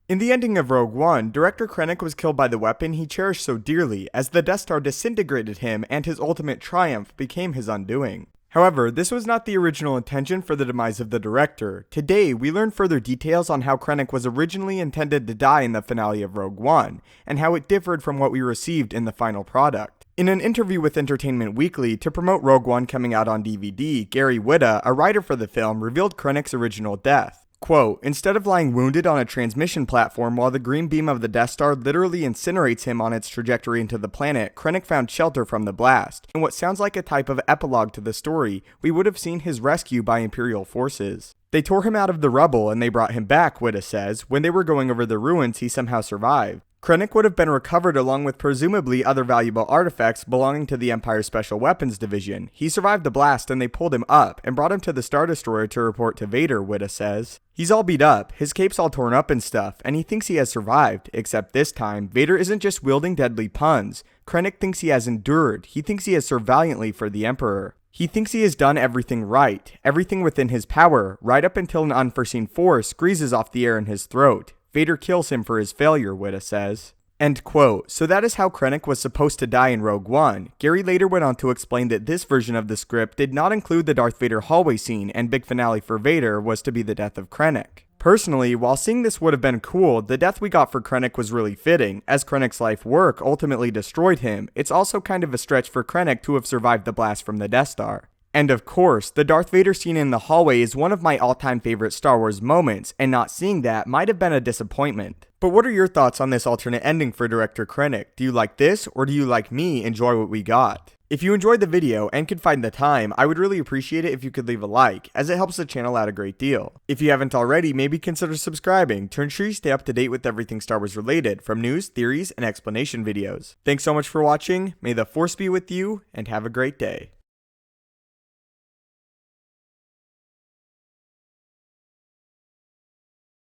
In the ending of Rogue One, Director Krennic was killed by the weapon he cherished so dearly, as the Death Star disintegrated him and his ultimate triumph became his undoing. However, this was not the original intention for the demise of the director. Today, we learn further details on how Krennic was originally intended to die in the finale of Rogue One, and how it differed from what we received in the final product. In an interview with Entertainment Weekly to promote Rogue One coming out on DVD, Gary Whitta, a writer for the film, revealed Krennic's original death. Quote, instead of lying wounded on a transmission platform while the green beam of the Death Star literally incinerates him on its trajectory into the planet, Krennic found shelter from the blast. In what sounds like a type of epilogue to the story, we would have seen his rescue by Imperial forces. They tore him out of the rubble and they brought him back, Whitta says. When they were going over the ruins, he somehow survived. Krennic would have been recovered along with presumably other valuable artifacts belonging to the Empire's Special Weapons Division. He survived the blast and they pulled him up and brought him to the Star Destroyer to report to Vader, Whitta says. He's all beat up, his cape's all torn up and stuff, and he thinks he has survived, except this time, Vader isn't just wielding deadly puns. Krennic thinks he has endured, he thinks he has served valiantly for the Emperor. He thinks he has done everything right, everything within his power, right up until an unforeseen force squeezes off the air in his throat. Vader kills him for his failure, Whitta says. End quote. So that is how Krennic was supposed to die in Rogue One. Gary later went on to explain that this version of the script did not include the Darth Vader hallway scene, and big finale for Vader was to be the death of Krennic. Personally, while seeing this would have been cool, the death we got for Krennic was really fitting. As Krennic's life work ultimately destroyed him, it's also kind of a stretch for Krennic to have survived the blast from the Death Star. And of course, the Darth Vader scene in the hallway is one of my all-time favorite Star Wars moments, and not seeing that might have been a disappointment. But what are your thoughts on this alternate ending for Director Krennic? Do you like this, or do you, like me, enjoy what we got? If you enjoyed the video and could find the time, I would really appreciate it if you could leave a like, as it helps the channel out a great deal. If you haven't already, maybe consider subscribing to ensure you stay up to date with everything Star Wars related, from news, theories, and explanation videos. Thanks so much for watching, may the Force be with you, and have a great day.